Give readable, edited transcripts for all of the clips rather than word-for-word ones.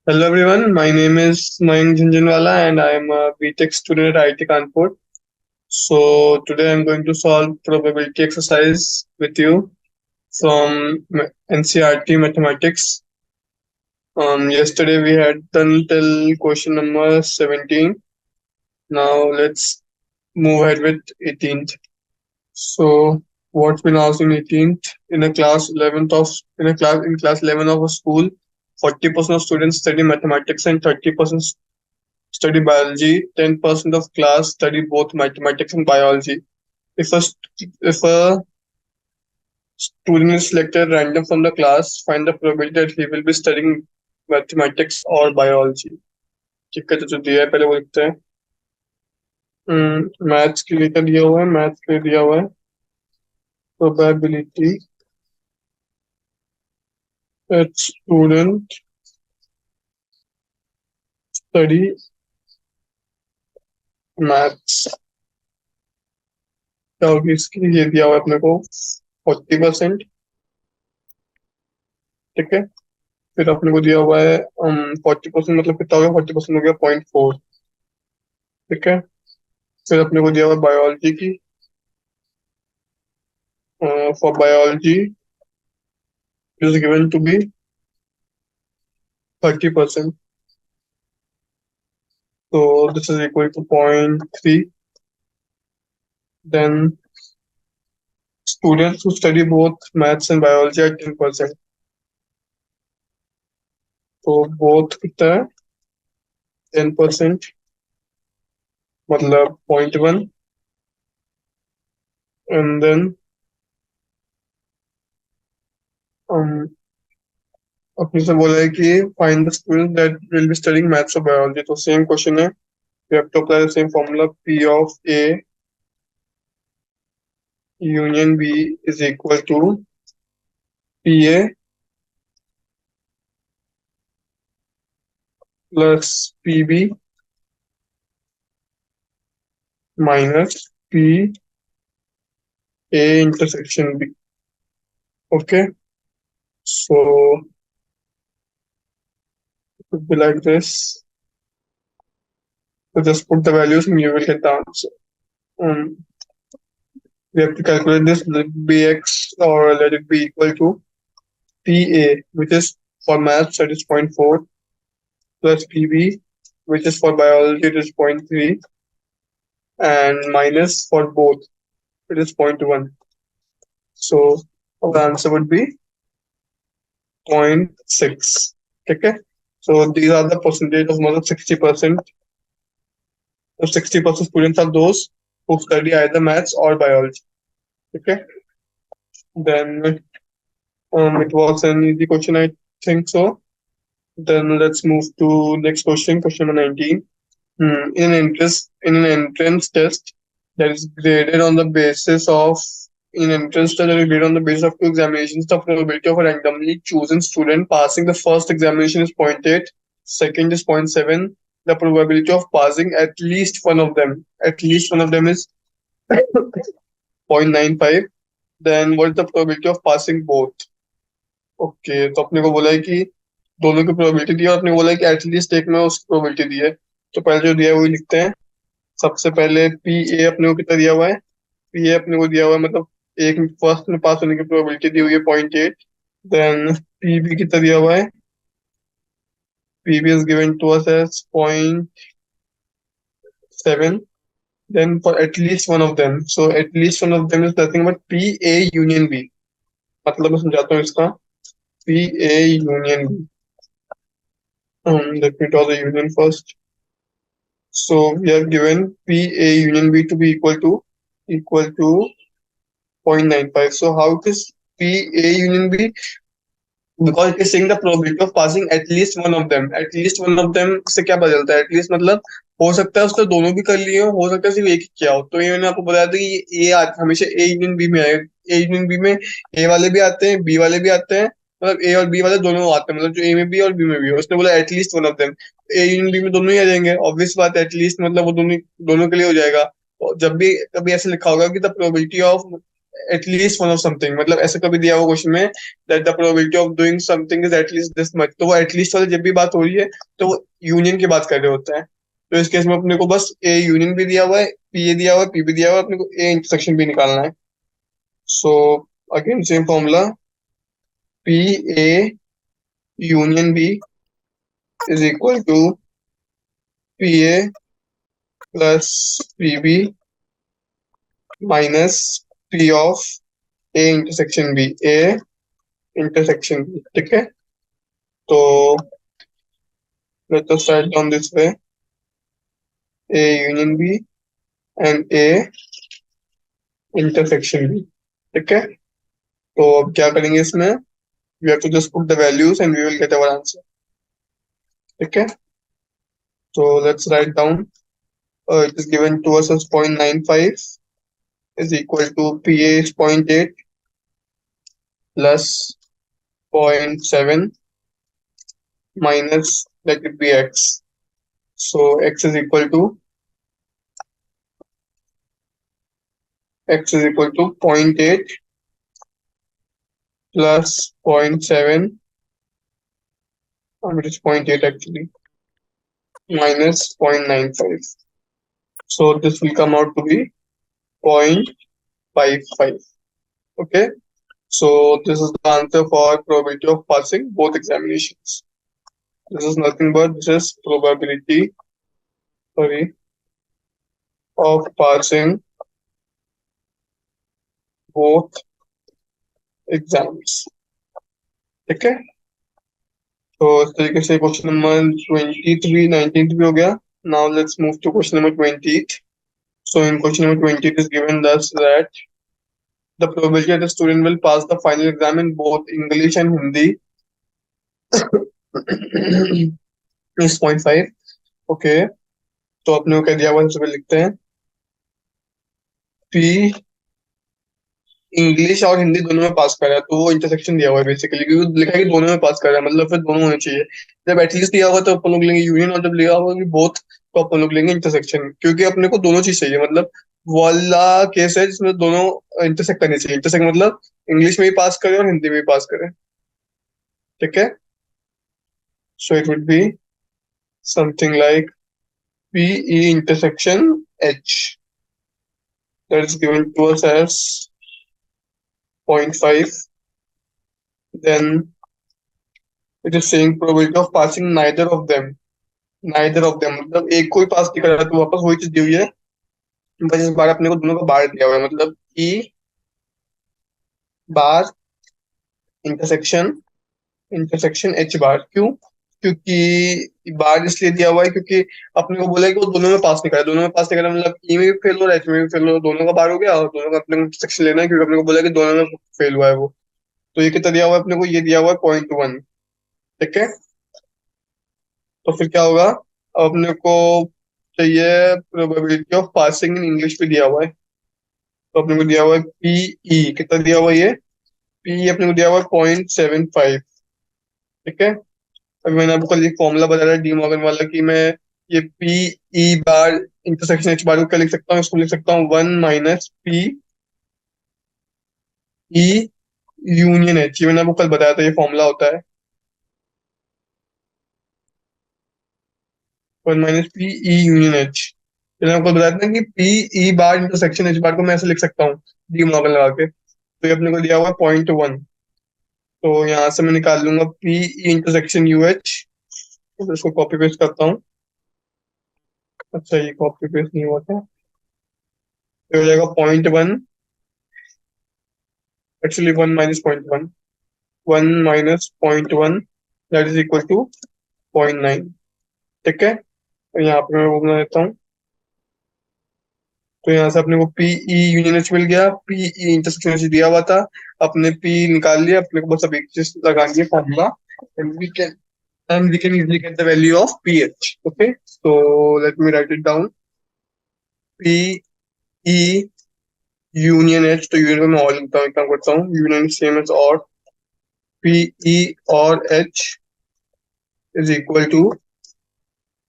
Hello everyone, my name is Mayank Jhunjhunwala and I am a BTech student at IIT Kanpur. So today I'm going to solve probability exercise with you from NCERT Mathematics. Yesterday we had done till question number 17. Now let's move ahead with 18th. So what's been asked in 18th? In class 11 of a school, 40% of students study mathematics and 30% study biology, 10% of class study both mathematics and biology. If a student is selected random from the class, find the probability that he will be studying mathematics or biology. ठीक है, तो जो दिया है पहले वो लिखते हैं। मैथ्स के लिए क्या दिया हुआ है? मैथ्स के लिए दिया हुआ है probability that student study maths. क्या होगी इसकी? ये दिया हुआ है अपने को 40%। ठीक है, फिर अपने को दिया हुआ है 40% मतलब कितना हो गया? 40% हो गया 0.4। ठीक है, फिर अपने को दिया हुआ बायोलॉजी की। For biology is given to be 30%, so this is equal to 0.3. Then students who study both maths and biology are 10%, तो both कितना है? 10% मतलब 0.1। and then um, अपने से बोला है कि find the students that will be studying maths or biology, तो सेम क्वेश्चन है। we have to apply the same formula, P of A union B is equal to PA plus PB minus PA intersection B. Okay, so it would be like this. So just put the values and you will get the answer. We have to calculate this, let it be x or let it be equal to PA, which is for maths that is 0.4, plus PB, which is for biology it is 0.3, and minus for both it is 0.1. So the answer would be 0.6. Okay, so these are the percentage of more than 60%. So 60% students are those who study either maths or biology. Okay, then it was an easy question, I think so. Then let's move to next question, question number 19. In an entrance test that is graded on the basis of in entrance test that is graded on the basis of two examinations, the probability of a randomly chosen student passing the first examination is 0.8, second is 0.7. The probability of passing at least one of them is 0.95. Then what is the probability of passing both? Okay, तो अपने को बोला है कि दोनों की probability दी है और अपने को बोला है कि एटलीस्ट एक में उसकी प्रोबेबिलिटी दी है। तो पहले जो दिया है वही लिखते हैं। सबसे पहले पी ए अपने को कितना दिया हुआ है? पी ए अपने को दिया हुआ है मतलब एक फर्स्ट में पास होने की प्रोबेबिलिटी दी हुई है 0.8। देन पी बी कितना दिया हुआ है? P B is given to us as 0.7। Then for at least one of them, so at least one of them is nothing but P A union B. मतलब मैं समझाता हूँ इसका। P A union B, let me draw the union first. So we have given P A union B to be equal to 0.95. So how it is P A union B? Because it is saying the probability of passing at least one of them. At least one of them से क्या पता चलता है? At least मतलब हो सकता है उसने दोनों भी कर लिए हो सकता है सिर्फ एक ही किया हो। तो ये मैंने आपको बताया था कि ये हमेशा ए यूनियन बी में आएगा। ए यूनियन बी में ए वाले भी आते हैं, बी वाले भी आते हैं, मतलब ए और बी वाले दोनों आते हैं, मतलब जो ए में भी और बी में भी हो। उसने बोला at least one of them, A union B में दोनों ही आ जाएंगे। ऑब्वियस बात है, एटलीस्ट मतलब वो दोनों दोनों के लिए हो जाएगा। और जब भी कभी ऐसे लिखा होगा कि the probability of at least one of something, मतलब ऐसा कभी दिया हुआ क्वेश्चन में that the probability of doing something is at least this much, तो वो एटलीस्ट वाले जब भी बात हो रही है तो वो यूनियन की बात कर रहे होते हैं। तो इस केस में अपने को बस ए यूनियन भी दिया हुआ है, पी ए दिया हुआ है, पी भी दिया हुआ है, अपने को ए इंटरसेक्शन भी निकालना है। So again same formula, P A union B is equal to P A plus P B minus P of A intersection B, A intersection B. ठीक है, तो let us write down this way, a union b and a intersection b। ठीक है, तो अब क्या करेंगे इसमें, we have to just put the values and we will get our answer। ठीक है, so let's write down, it is given to us as 0.95 is equal to pa is 0.8 plus 0.7 minus, let it be x, so x is equal to 0.8 plus 0.7, it is 0.8 actually, minus 0.95. So this will come out to be 0.55. Okay. So this is the answer for probability of passing both examinations. This is nothing but this is probability, sorry, of passing both exams. ठीक है, तो इस तरीके से question number 23 19 भी हो गया। Now let's move to question number 20। So in question number 20 it is given thus that the probability that the student will pass the final exam in both English and Hindi is 0.5। Okay, तो अपने को क्या दिया हुआ है सबसे लिखते हैं, पी इंग्लिश और हिंदी दोनों में पास कर रहा है, तो वो इंटरसेक्शन दिया हुआ है बेसिकली, क्योंकि लिखा है कि दोनों में पास कर रहा है, मतलब फिर दोनों होने चाहिए। जब एटलीस्ट दिया हुआ तो अपन लोग लेंगे यूनियन, और जब लिखा हुआ कि बोथ तो अपन लोग लेंगे इंटरसेक्शन, क्योंकि अपने को दोनों चीज चाहिए। मतलब वो वाला केस है जिसमें दोनों इंटरसेक्ट करनी चाहिए। इंटरसेक्ट मतलब इंग्लिश में भी पास करे और हिंदी में भी पास करे। ठीक है, सो it would be something like PE intersection H, that is given to us as 0.5, then it is saying probability of passing neither of them, neither of them मतलब एक कोई पास नहीं कर रहा, तो वापस वही चीज दी हुई है, बस इस बार अपने को दोनों का बार दिया हुआ है, मतलब E बार इंटरसेक्शन इंटरसेक्शन H बार। क्यों, क्योंकि बार इसलिए दिया हुआ है क्योंकि अपने को बोला है कि वो दोनों में पास नहीं करा, दोनों में पास नहीं करा मतलब ई में भी फेल हो रहा है, एच में भी फेल हो रहा है, दोनों का बार हो गया, और दोनों का अपने को इंटरसेक्शन लेना है, क्योंकि अपने को बोला है कि दोनों में फेल हुआ है वो। तो ये कितना दिया हुआ है अपने को, ये दिया हुआ है 0.1। ठीक है, तो फिर क्या होगा, अब अपने को चाहिए probability of passing in English भी दिया हुआ है, तो अपने को दिया हुआ है पीई, कितना दिया हुआ है ये, पी अपने को दिया हुआ है 0.75। ठीक है, अभी मैंने आपको कल एक फॉर्मूला बताया डी मॉर्गन वाला कि मैं ये पीई बार इंटरसेक्शन एच बार को क्या लिख सकता हूँ, इसको लिख सकता हूँ 1 - पी ई यूनियन एच, ये मैंने आपको कल बताया था, ये फॉर्मूला होता है 1 - पी ई यूनियन एच। मैंने आपको बताया था कि पी ई बार इंटरसेक्शन एच बार को मैं ऐसे लिख सकता हूँ डी मॉर्गन लगा के, तो ये अपने को दिया हुआ है 0.1। तो यहाँ से मैं निकाल लूंगा P E intersection U H, तो इसको कॉपी पेस्ट करता हूँ। अच्छा ये कॉपी पेस्ट नहीं हुआ था, तो हो जाएगा 0.1, actually 1 - 0.1, 1 - 0.1 that is equal to 0.9। ठीक है, तो यहाँ पे मैं वो बना देता हूँ, तो यहाँ से अपने को पीई यूनियन एच मिल गया, पीई इंटरसेक्शन एच दिया हुआ था, अपने पी निकाल लिया, अपने को बस अब एक चीज लगानी है formula, and we can easily get the value of pH। Okay, so let me write it down, PE union H, तो यूनियन में और लिखता हूँ, एक काम करता हूँ, यूनियन सेम एज और, PE और H is equal to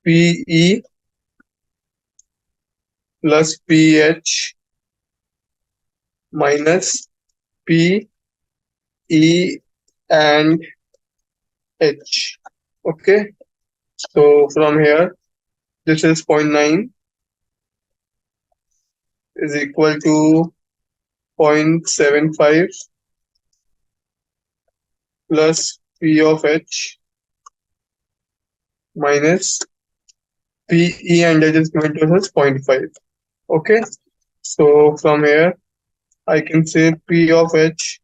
PE plus PH minus P E and H. Okay, so from here this is 0.9 is equal to 0.75 plus P of H minus PE and H is given to us as 0.5. Okay, so from here I can say P of H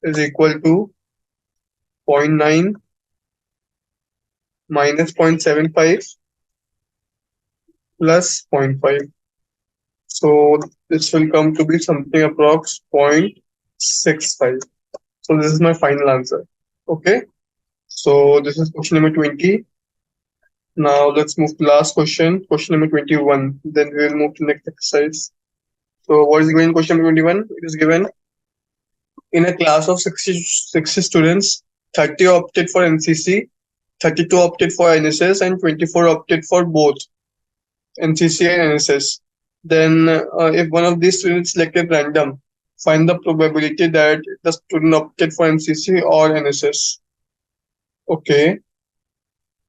is equal to 0.9 minus 0.75 plus 0.5. So this will come to be something approx 0.65. So this is my final answer. Okay, so this is question number 20. Now let's move to last question, question number 21. Then we will move to next exercise. So what is given in question number 21? It is given in a class of 60 students, 30 opted for NCC, 32 opted for NSS, and 24 opted for both NCC and NSS. Then if one of these students selected random, find the probability that the student opted for NCC or NSS. Okay,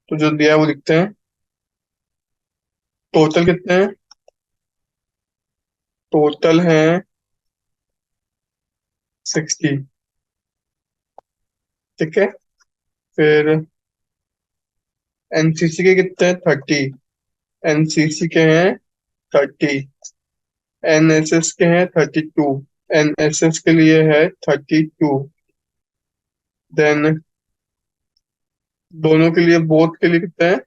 तो जो दिया है वो लिखते हैं. Total कितने हैं? Total हैं 60. ठीक है, फिर एनसीसी के कितने हैं? 30. एनसीसी के हैं 30. एनएसएस के हैं 32. एनएसएस के लिए है 32. देन दोनों के लिए, बोथ के लिए कितने हैं?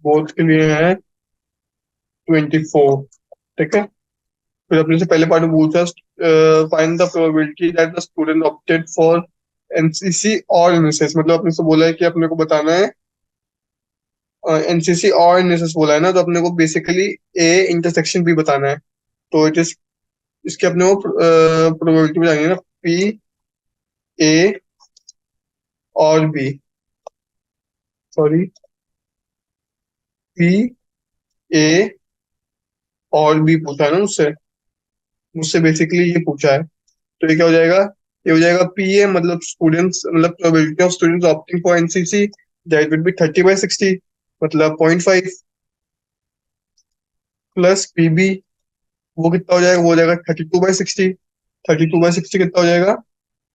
बोथ के लिए है 24. ठीक है, फिर अपने से पहले पार्ट में पूछा find the probability that the student opted for NCC और एनएसएस. मतलब अपने से बोला है कि अपने को बताना है एनसीसी और एनएसएस बोला है ना, तो अपने को बेसिकली ए इंटरसेक्शन बी बताना है. तो इट इज, इसके अपने को प्रोबेबिलिटी बतानी है ना, पी ए और बी, सॉरी पी ए और बी पूछा है ना मुझसे. मुझसे बेसिकली ये पूछा है. तो ये क्या हो जाएगा? ये हो जाएगा पी ए मतलब स्टूडेंट्स, मतलब probability of students opting for NCC, that will be 30/60, मतलब 0.5 प्लस पीबी, वो कितना हो जाएगा? वो हो जाएगा 32/60. 32/60 कितना हो जाएगा?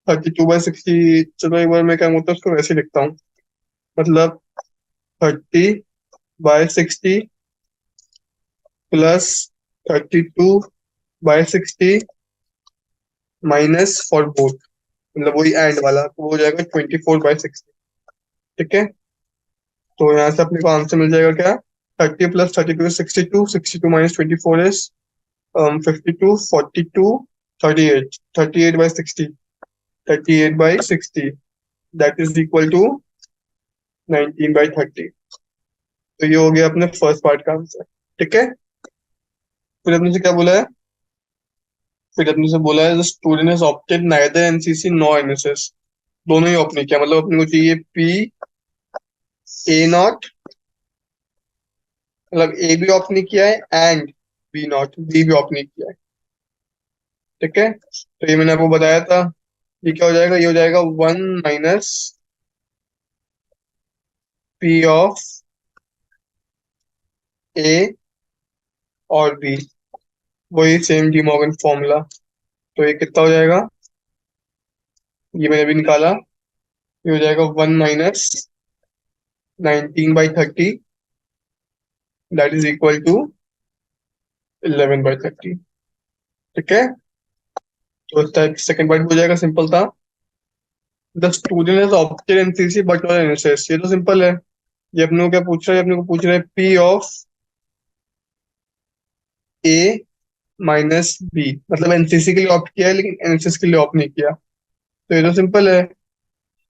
32/60, चलो एक बार मैं क्या बोलता हूँ उसको वैसे लिखता हूँ. मतलब 30/60 प्लस 32/60 माइनस फॉर बोथ, मतलब वही एंड वाला, तो वो हो जाएगा 24/60. ठीक है, तो यहाँ से अपने को आंसर मिल जाएगा क्या? 30 plus 32 is 62, 62 minus 24 is 52, 42, 38, 38/60, 38/60, that is equal to 19/30. तो ये हो गया अपने फर्स्ट पार्ट का आंसर. ठीक है, फिर अपने से क्या बोला है? फिर अपने से बोला है student has opted neither NCC nor NSS. दोनों ही ऑप्ट नहीं किया, मतलब अपने को चाहिए पी ए नॉट, मतलब ए भी ऑप्ट नहीं किया है एंड बी नॉट, बी भी ऑप्ट नहीं किया है. ठीक है, तो ये मैंने आपको बताया था. ये क्या हो जाएगा? ये हो जाएगा 1 माइनस पी ऑफ ए और बी, वही सेम डी मॉर्गन फॉर्मूला. तो ये कितना हो जाएगा? ये मैंने भी निकाला. ये हो जाएगा 1 minus 19/30, that is equal to 11/30. ठीक है, तो सेकंड पार्ट हो जाएगा, सिंपल था. The student has opted NCC but not NSS. ये तो सिंपल है. ये अपने को क्या पूछ रहा है? अपने को पूछ रहा है P of A minus B, मतलब एनसीसी के लिए ऑप्ट किया है लेकिन एनएसएस के लिए ऑप्ट नहीं किया. तो ये तो सिंपल है.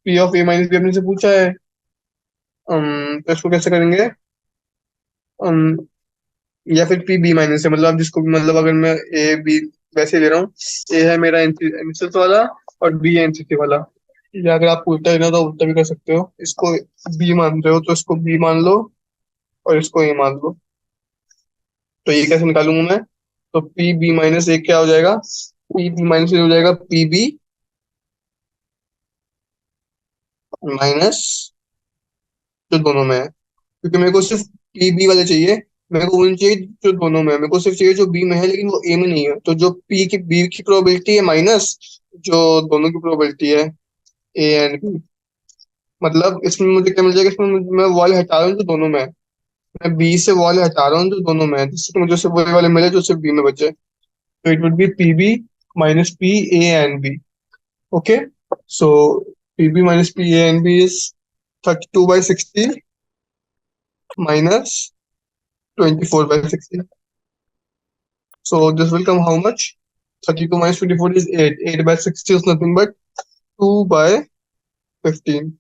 P of A minus B अपने से पूछा है. तो इसको कैसे करेंगे? या फिर पी बी माइनस है, मतलब आप जिसको भी, मतलब अगर मैं ए बी वैसे ले रहा हूँ, ए है मेरा एनएसएस वाला और बी है एनसीसी वाला. या अगर आप उल्टा लेना तो उल्टा भी कर सकते हो. इसको बी मान रहे हो तो इसको बी मान लो और इसको ए मान लो. तो ये कैसे निकालूंगा मैं? तो पी बी माइनस ए क्या हो जाएगा, पी बी माइनस ए हो जाएगा पी बी माइनस जो दोनों में है, क्योंकि मेरे को सिर्फ पी बी वाले चाहिए। मेरे को वो नहीं चाहिए जो दोनों में है, मेरे को सिर्फ चाहिए जो बी में है लेकिन वो ए में नहीं है। तो जो पी की बी की प्रोबेबिलिटी है माइनस जो दोनों की प्रोबेबिलिटी है ए एंड बी, मतलब इसमें मुझे क्या मिल जाएगा, इसमें मैं वाले हटा रहा हूँ जो दोनों में है, मैं बी से वाले हटा रहा हूँ जो दोनों में है, जिससे कि मुझे सिर्फ वही वाले मिले जो सिर्फ बी में बचे। तो it would be P B minus P A and B. Okay, so P B minus P A and B is 32/60 minus 24/60. So this will come how much? 32 minus 24 is 8. 8/60 is nothing but 2/15.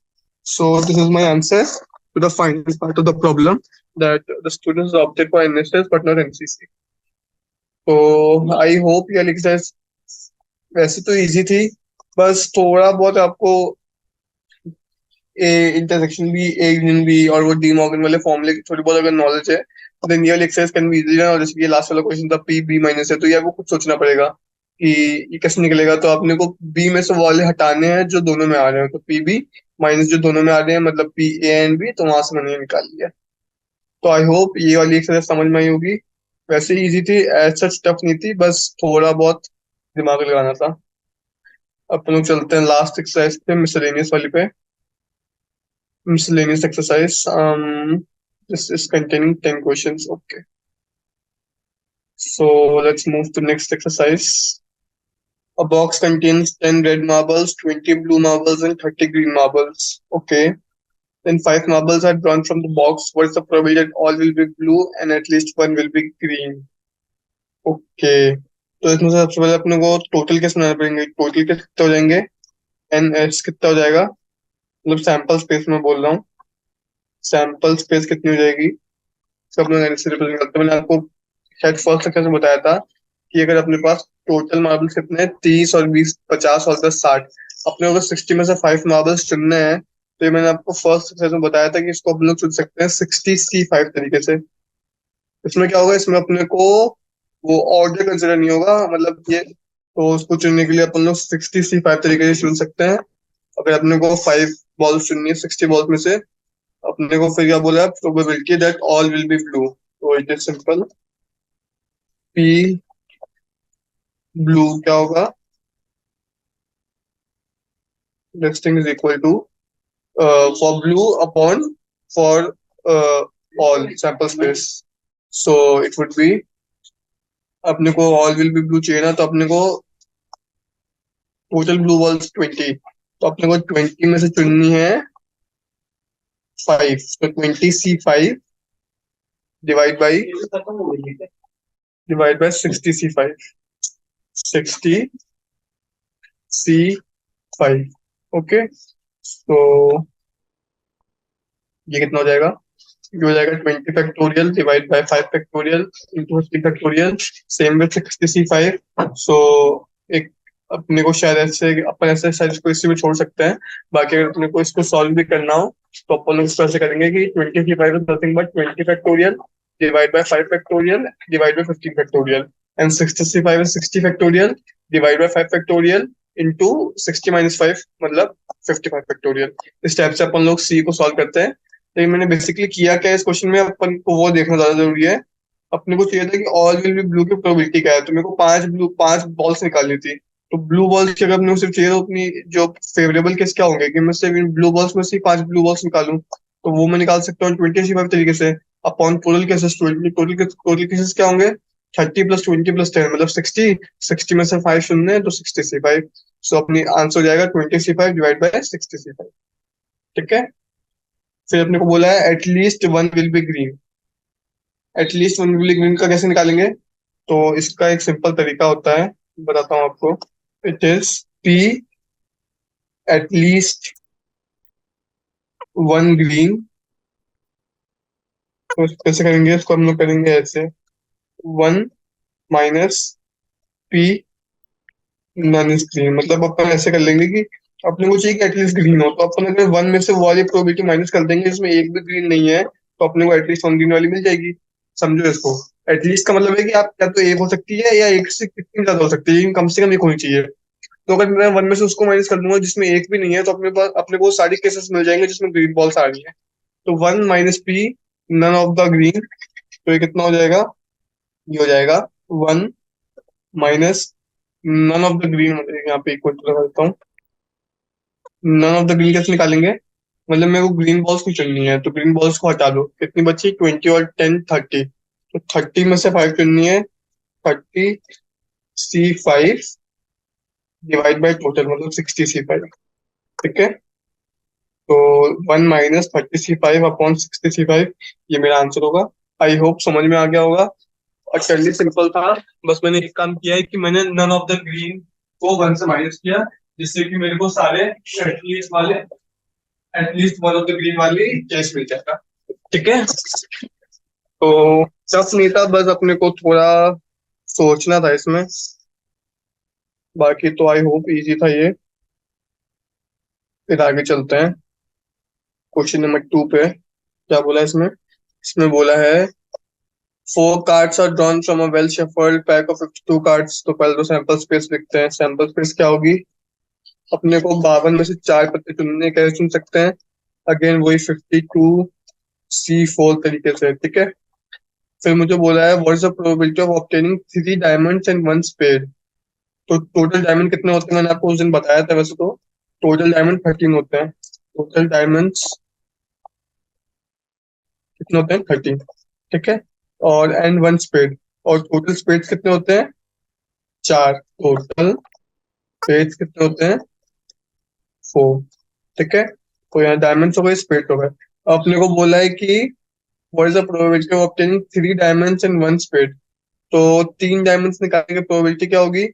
So this is my answer to the final part of the problem, that the students opted for NSS but not NCC. So I hope ये exercise वैसे तो easy थी, बस थोड़ा बहुत आपको A intersection भी, A union भी और वो डी मॉर्गन वाले फॉर्मूले की थोड़ी बहुत अगर नॉलेज है, देन ये वाली एक्सरसाइज कैन बी इजी ना। और जैसे कि लास्ट वाला क्वेश्चन था पी बी माइनस है, तो ये आपको खुद सोचना पड़ेगा कि ये कैसे निकलेगा। तो आपने को बी में से वाले हटाने हैं जो दोनों में आ रहे हैं, तो पी बी माइनस जो दोनों में आ रहे हैं मतलब पी ए एंड बी, तो वहां से मैंने ये निकाल लिया। तो आई होप ये वाली एक्सरसाइज समझ में आई होगी। वैसे ही इजी थी, एज सच टफ नहीं थी, बस थोड़ा बहुत दिमाग लगाना था। अपन लोग चलते हैं लास्ट एक्सरसाइज पे, मिसलेनियस वाली पे। Miscellaneous exercise. This is containing 10 questions. Okay. So let's move to next exercise. A box contains 10 red marbles, 20 blue marbles, and 30 green marbles. Okay. Then 5 marbles are drawn from the box. What is the probability that all will be blue and at least one will be green? Okay. तो इसमें से सबसे पहले अपने को total कैसे बनाना पड़ेंगे, total के कितने हो जाएंगे, एन एच कितना हो जाएगा, मतलब सैंपल स्पेस में बोल रहा हूँ, सैंपल स्पेस कितनी हो जाएगी, सब लोग ऐसे रिप्रेजेंट करते हैं। मैंने आपको शायद फर्स्ट लेक्चर में बताया था कि अगर अपने पास टोटल मार्बल्स कितने हैं, 30 और 20, 50 और 10, 60, अपने अगर 60 में से 5 मार्बल्स चुनने हैं, तो ये मैंने आपको फर्स्ट लेक्चर में बताया था कि इसको अपन लोग चुन सकते हैं 60C5 तरीके से। इसमें क्या होगा, इसमें अपने को वो ऑर्डर कंसिडर नहीं होगा, मतलब ये, तो उसको चुनने के लिए अपन लोग 60C5 तरीके से चुन सकते हैं। अगर अपने को 5 बॉल्स चुननी है 60 बॉल्स में से, अपने को फिर क्या बोला, probability that all will be blue. तो it is simple, P blue क्या होगा, next thing is equal to for blue upon for all sample space. So it would be, अपने को ऑल विल बी ब्लू चाहिए ना, तो अपने को टोटल ब्लू बॉल्स 20, तो अपने को 20 में से चुननी है 5, तो 20C5 divide by 60C5, 60C5। Okay, तो ये कितना हो जाएगा, ये हो जाएगा 20 factorial divide by 5 factorial into 50 factorial, same with 60C5। सो एक अपने को शायद ऐसे, अपन ऐसे शायद इसको इसी में छोड़ सकते हैं। बाकी अगर अपने को इसको सॉल्व भी करना हो तो अपन लोग इसको ऐसे करेंगे कि 20C5 is nothing but 20 factorial divide by 5 factorial divide by 15 factorial, and 60C5 is 60 factorial divide by 5 factorial into 60 minus 5 मतलब 55 फैक्टोरियल। इस टाइप से अपन लोग सी को सॉल्व करते हैं। तो मैंने बेसिकली किया क्या इस क्वेश्चन में, अपन को वो देखना ज्यादा जरूरी है। अपने को चाहिए था कि ऑल विल बी ब्लू की प्रोबेबिलिटी क्या है, तो मेरे को 5 बॉल्स निकालनी थी। तो ब्लू बॉल्स की अगर अपने को सिर्फ चाहिए तो अपनी जो फेवरेबल केस क्या होंगे कि मैं सिर्फ इन ब्लू बॉल्स में से 5 ब्लू बॉल्स निकालूं, तो वो मैं निकाल सकता हूँ 20C5 तरीके से upon total cases. Total cases क्या होंगे, 30 + 20 + 10 मतलब 60, 60 में से 5 शून्य है तो 60C5। सो अपनी आंसर हो जाएगा 20C5 डिवाइड बाय 60C5। ठीक है, फिर अपने को बोला है at least one will be green. At least one will be green का कैसे निकालेंगे, तो इसका एक सिंपल तरीका होता है, बताता हूँ आपको। It is P at least one green. तो कैसे करेंगे इसको, हम लोग करेंगे ऐसे, 1 minus P none is green, मतलब अपन ऐसे कर लेंगे कि अपने को चाहिए कि एटलीस्ट ग्रीन हो, तो अपन अगर 1 में से वो वाली प्रोबेबिलिटी माइनस कर देंगे जिसमें एक भी ग्रीन नहीं है, तो अपने को एटलीस्ट 1 ग्रीन वाली मिल जाएगी। समझो इसको, एटलीस्ट का मतलब है कि आप या तो एक हो सकती है या एक से कितनी ज्यादा हो सकती है, लेकिन कम से कम एक होनी चाहिए। तो अगर मैं वन में से उसको माइनस कर दूंगा जिसमें एक भी नहीं है, तो अपने पास अपने को सारी केसेस मिल जाएंगे जिसमें ग्रीन बॉल्स आ रही है। तो one minus P none of the green, तो ये कितना हो जाएगा? ये हो जाएगा one minus none of the green, यहाँ पे इक्वल टू लगा देता हूँ। नन ऑफ द ग्रीन कैसे निकालेंगे? मतलब मेरे को ग्रीन बॉल्स नहीं चुननी है, तो ग्रीन बॉल्स को हटा दो। कितनी बची? 20 और 10 30। तो 30 में से 5 चुननी है। 30C5 डिवाइड बाई टोटल, मतलब 60C5। ठीक है, तो 1 - 30C5 अपॉन 60C5, ये मेरा आंसर होगा। आई होप समझ में आ गया होगा। और चलिए, सिंपल था। बस मैंने एक काम किया है कि मैंने नन ऑफ द ग्रीन को वन से माइनस किया, जिससे कि मेरे को सारे एटलीस्ट वाले, at least one of the green वाली केस मिल जाएगा। ठीक है, तो टफ नहीं था, बस अपने को थोड़ा सोचना था इसमें। बाकी तो आई होप इजी था ये। फिर आगे चलते हैं क्वेश्चन नंबर 2 पे। क्या बोला है इसमें? इसमें बोला है 4 cards are drawn from a well shuffled pack of 52 cards। तो पहले तो सैंपल स्पेस लिखते हैं। सैंपल स्पेस क्या होगी? अपने को 52 में से 4 पत्ते चुनने, कैसे चुन सकते हैं? अगेन वही 52C4 तरीके से। ठीक है, फिर मुझे बोला है what is the probability of obtaining 3 diamonds and 1 spade. तो टोटल डायमंड कितने होते हैं? मैंने आपको उस दिन बताया था। वैसे तो टोटल डायमंड 13 होते हैं। टोटल डायमंड्स कितने होते हैं? 13। ठीक है, और एंड 1 स्पेड। और टोटल स्पेड्स कितने होते हैं? 4। टोटल स्पेड्स कितने होते हैं? 4। ठीक है, तो यहाँ डायमंड्स हो गए, स्पेड हो गए। अब अपने को बोला है कि what is the probability of obtaining 3 diamonds and 1 spade. तो 3 डायमंड्स निकालने की प्रोबेबिलिटी क्या होगी?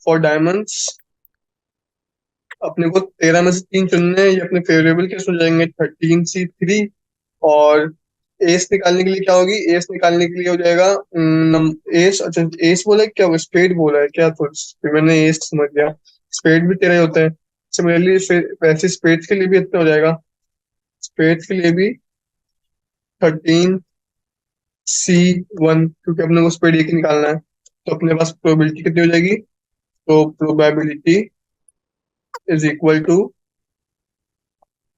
फॉर डायमंड्स अपने को 13 में से 3 चुनने हैं। ये अपने फेवरेबल केस हो जाएंगे, 13C3। और एस निकालने के लिए क्या होगी? एस निकालने के लिए हो जाएगा एस। अच्छा, एस बोला है क्या? स्पेड बोला है क्या? तो मैंने एस समझ गया। स्पेड भी 13 होते हैं। सिमिलरली वैसे स्पेड के लिए भी इतना हो जाएगा। स्पेड के लिए भी 13C1, क्योंकि अपने को स्पेड एक ही निकालना है। तो अपने पास प्रोबेबिलिटी कितनी हो जाएगी? तो probability is equal to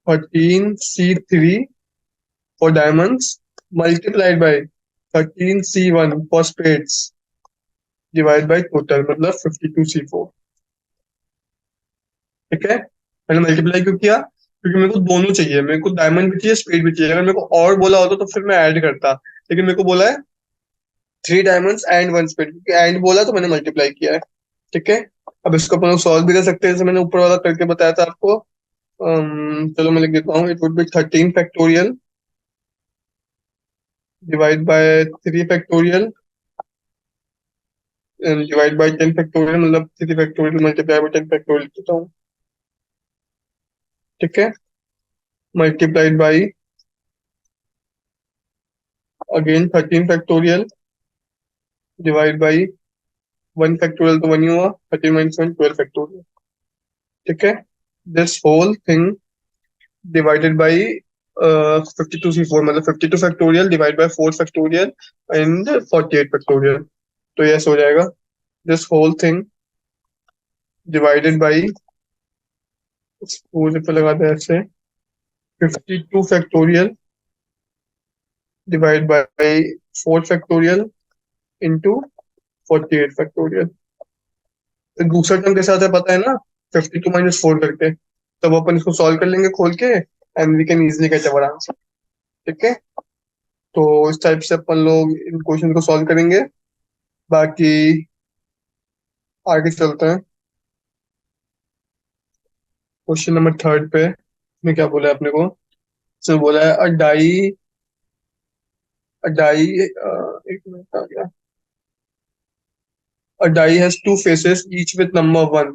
13C3 for diamonds multiplied by 13C1 for spades divide by total, मतलब 52C4। ठीक है, मैंने मल्टीप्लाई क्यों किया? क्योंकि मेरे को दोनों चाहिए। मेरे को डायमंड भी चाहिए, स्पेड भी चाहिए। अगर मेरे को और बोला होता तो फिर मैं ऐड करता, लेकिन मेरे को बोला है 3 डायमंड्स एंड 1 स्पेड। क्योंकि एंड बोला तो मैंने मल्टीप्लाई किया है। ठीक है, अब इसको अपन लोग सॉल्व भी कर सकते हैं, जैसे मैंने ऊपर वाला करके बताया था आपको। चलो मैं लिख देता हूँ। It would B 13 factorial divide by 3 factorial divide by 10 factorial, मतलब 3 फैक्टोरियल मल्टीप्लाई बाय 10 फैक्टोरियल देता हूँ। ठीक है, multiplied by again 13 factorial divide by 1 factorial, तो 1 ही हुआ। 13 - 1 12 फैक्टोरियल। ठीक है, this whole thing divided by 52C4, मतलब 52 factorial divide by 4 factorial and 48 factorial. तो ये ऐसे हो जाएगा, this whole thing divided by, पूरे पे लगा दे ऐसे, 52 factorial divide by 4 factorial into 48 factorial. तो दूसरा टर्म कैसे आता है पता है ना? 52 - 4 करके। तब अपन इसको सॉल्व कर लेंगे खोल के, and we can easily get our answer. ठीक है, तो इस टाइप से अपन लोग इन क्वेश्चन को सॉल्व करेंगे। बाकी आगे चलते हैं क्वेश्चन नंबर 3 पे। इसमें क्या बोला है अपने को? इसमें बोला है अ डाई एक मिनट आ गया। A die has 2 faces, each with number 1,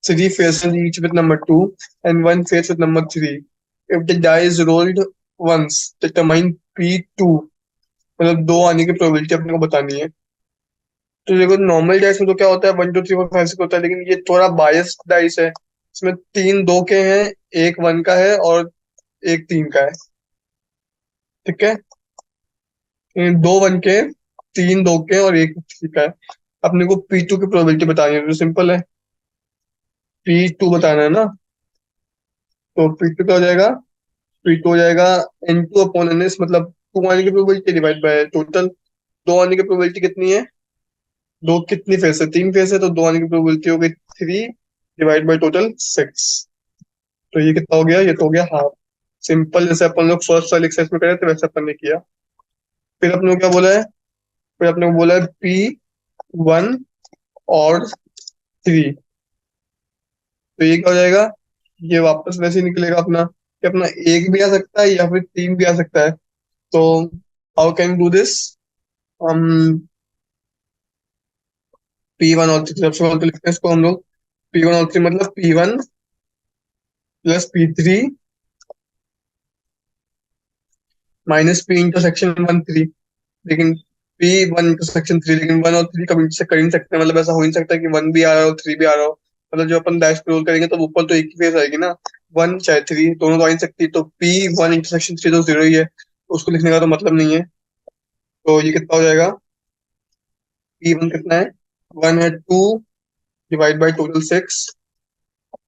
3 faces each with number 2, and 1 face with number 3. If the die is rolled once, determine P2। मतलब दो आने की प्रोबेबिलिटी अपने को बतानी है। तो देखो, नॉर्मल डाइस में तो क्या होता है, 1 2 3 4 5 6 होता है, लेकिन ये थोड़ा बायस्ड डाइस है। इसमें 3 2 के हैं, एक 1 का है और एक 3 का है। ठीक है, इन दो 1 के, 3 2 के और 1 3 का है। अपने को P2 की प्रोबेबिलिटी बतानी है, तो सिंपल है, P2 बताना है ना। तो P2 क्या हो जाएगा? P2 हो जाएगा N2/NS, मतलब 2 आने की प्रोबेबिलिटी डिवाइड बाय टोटल। 2 आने की प्रोबेबिलिटी कितनी है? दो कितनी फेस है? 3 फेस है, तो 2 आने की प्रोबेबिलिटी हो गई 3 डिवाइड बाय टोटल 6। तो ये कितना हो गया? ये तो हो गया हाफ। सिंपल, जैसे अपन लोग फर्स्ट वाले एक्सरसाइज में करे थे वैसे अपन ने किया। फिर अपने को क्या बोला है? फिर अपने को बोला है P1 और 3। तो ये क्या हो जाएगा? ये वापस वैसे ही निकलेगा अपना, कि अपना एक भी आ सकता है या फिर 3 भी आ सकता है। तो हाउ कैन डू दिस? हम P1 और 3 सबसे पहले तो लिखते हैं इसको हम लोग। P1 और 3 मतलब P1 + P3 minus P intersection 1 3। लेकिन P1 इंटरसेक्शन 3, लेकिन 1 और 3 कभी इंटरसेक्ट कर ही नहीं सकते, मतलब ऐसा हो ही नहीं सकता कि 1 भी आ रहा हो 3 भी आ रहा हो। मतलब जो अपन डैश पे रोल करेंगे तो ऊपर तो एक ही फेस आएगी ना, 1 चाहे 3 दोनों तो आ ही नहीं सकती। तो P1 इंटरसेक्शन 3 तो 0 ही है, तो उसको लिखने का तो मतलब नहीं है। तो ये कितना हो जाएगा? P1 कितना है? 1 है, 2 divide by total 6,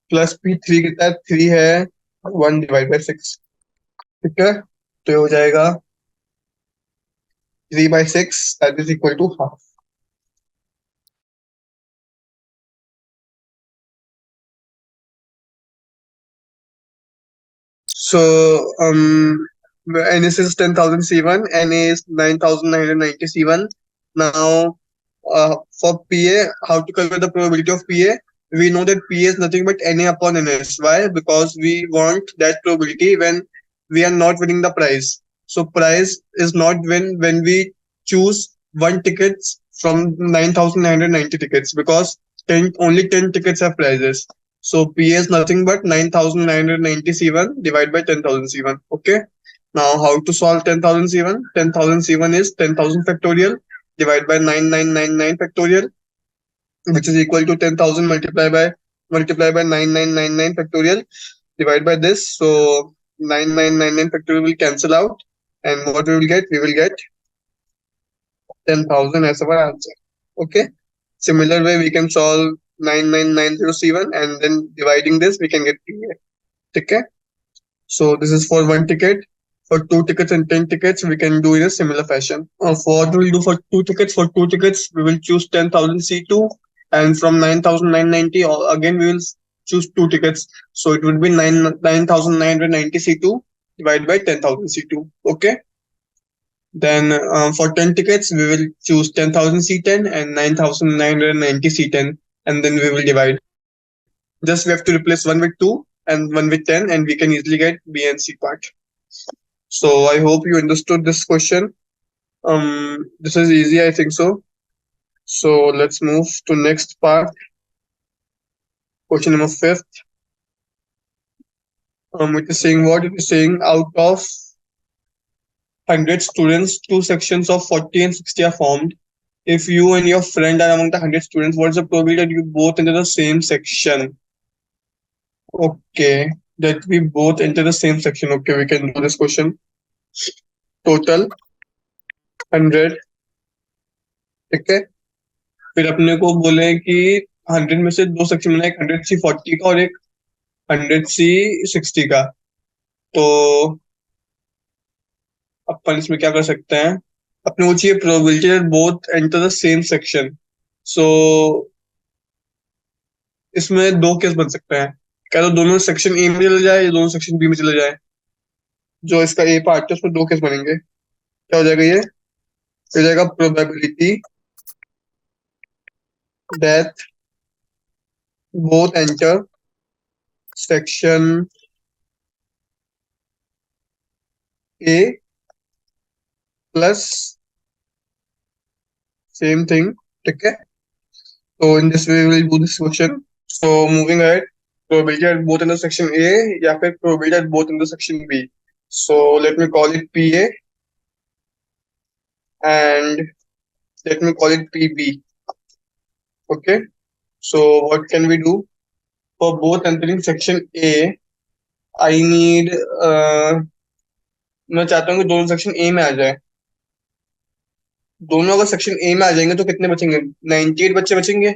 plus P3 कितना है? 3 है, 1 डिवाइड बाई 6। ठीक है, तो ये हो जाएगा 3/6, that is equal to half. So, NS is 10,000 C1, NA is 9,990 C1. Now, for PA, how to calculate the probability of PA? We know that PA is nothing but NA/NS. Why? Because we want that probability when we are not winning the prize. So, prize is not when we choose one tickets from 9,990 tickets, because 10 tickets have prizes. So PA is nothing but 9,990 C1 divided by 10,000 C1. Okay. Now how to solve 10,000 C1? 10,000 C1 is 10,000 factorial divided by 9999 factorial, which is equal to 10,000 multiply by 9999 factorial divided by this. So 9999 factorial will cancel out, and what we will get? We will get 10,000 as our answer. Okay. Similar way we can solve 9990 C1, and then dividing this we can get PA. Okay. So this is for one ticket. For 2 tickets and 10 tickets, we can do in a similar fashion. For what we'll do for 2 tickets? For 2 tickets, we will choose 10,000 C2, and from 9,990, again we will choose 2 tickets. So it would be 9,990 C2 divided by 10,000 C2. Okay. Then for 10 tickets, we will choose 10,000 C10 and 9,990 C10, and then we will divide. Just we have to replace 1 with 2 and 1 with 10, and we can easily get B and C part. So I hope you understood this question. This is easy, I think so. So let's move to next part. Question number 5th. It is saying what? It is saying out of 100 students, two sections of 40 and 60 are formed. If you and your friend are among the 100 students, what is the probability that you both enter the same section? Okay, that we both enter the same section. Okay, we can do this question. Total 100, ठीक है। फिर अपने को बोले कि 100 में से दो सेक्शन बना, एक 100C40 का और एक 100C60 का। तो अपन इसमें क्या कर सकते हैं? अपने को चाहिए probability that both enter the same section. So इसमें दो केस बन सकते हैं, क्या तो दोनों सेक्शन ए में चले जाए या दोनों सेक्शन बी में चले जाए। जो इसका ए पार्ट है उसमें दो केस बनेंगे। क्या हो जाएगा? ये हो जाएगा probability that both enter section A plus same thing, ठीक है। So in this way we will do this question. So moving ahead, probability at both intersection A या फिर probability at both intersection B. So let me call it PA and let me call it PB. Okay. So what can we do? For both entering section A, I need मैं चाहता हूँ कि दोनों section A में आ जाए। दोनों अगर section A में आ जाएंगे तो कितने बचेंगे? 98 बच्चे बचेंगे।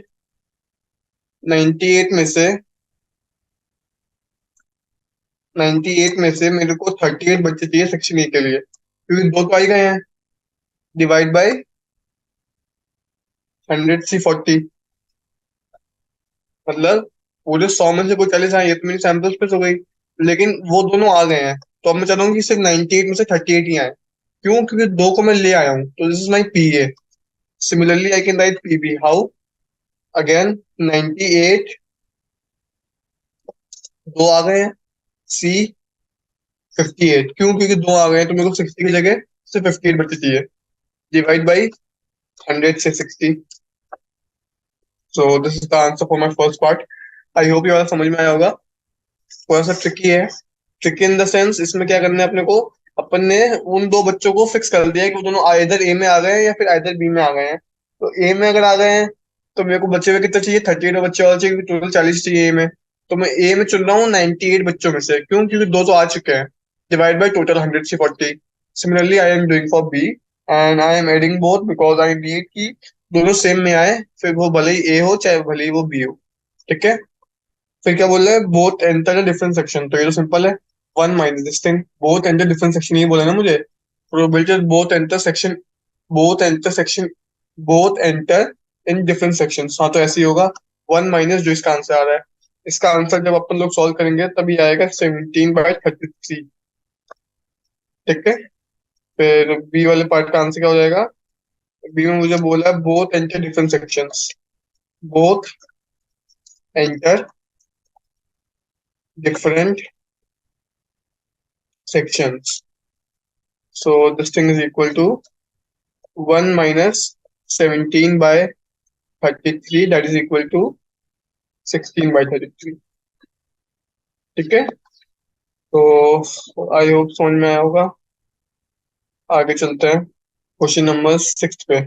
98 में से 98 में से मेरे को 38 बच्चे चाहिए सेक्शन ए के लिए, क्योंकि दो तो आ ही गए हैं। डिवाइड बाय 100 सी 40, मतलब पूरे 100 में से कोई 40 आए, ये तो मेरी सैंपल स्पेस हो गई। लेकिन वो दोनों आ गए हैं, तो अब मैं चाहता हूँ कि सिर्फ 98 में से 38 ही आए। क्यों? क्योंकि दो को मैं ले आया हूँ, तो this is my P A. Similarly I can write P B how? Again 98, दो आ गए हैं। सी 58, क्यों? क्योंकि दो आ गए हैं, तो मेरे को 60 की जगह सिर्फ 58 बच्चे चाहिए। डिवाइड बाई 100 से 60। So this is the answer for my first part. I hope ये वाला समझ में आया होगा। थोड़ा सा ट्रिकी है। ट्रिकी इन द सेंस, इसमें क्या करना है अपने को? अपन ने उन दो बच्चों को फिक्स कर दिया है कि वो दोनों आइदर ए में आ गए हैं या फिर आइदर बी में आ गए हैं। तो ए में अगर आ गए हैं, तो मेरे को बच्चे हुए कितने चाहिए? 38 बच्चे और चाहिए, टोटल 40 चाहिए ए में। तो मैं ए में चुन रहा हूँ 98 बच्चों में से, क्यों? क्योंकि दो तो आ चुके हैं। डिवाइड बाई टोटल 100 से 40। Similarly I am doing for B, and I am adding both because I need कि दोनों सेम में आए, फिर वो भले ही ए हो चाहे भले ही वो बी हो। ठीक है। फिर क्या बोल रहा है? Both enter the different section, तो ये तो सिंपल है। One minus this thing, both enter different section, ये बोला ना मुझे। Probability both enter section, both enter section, both enter in different section, हाँ तो ऐसे ही होगा। वन माइनस जो इसका आंसर आ रहा है, इसका आंसर जब अपन लोग सॉल्व करेंगे तभी आएगा 17/33। ठीक है। फिर बी वाले पार्ट का आंसर क्या हो जाएगा? बी में मुझे बोला है both enter different sections, both enter different sections. So this thing is equal to 1 minus 17 by 33, that is equal to 16 by 33। ठीक है। तो आई होप समझ में आया होगा। आगे चलते हैं क्वेश्चन नंबर 6 पे।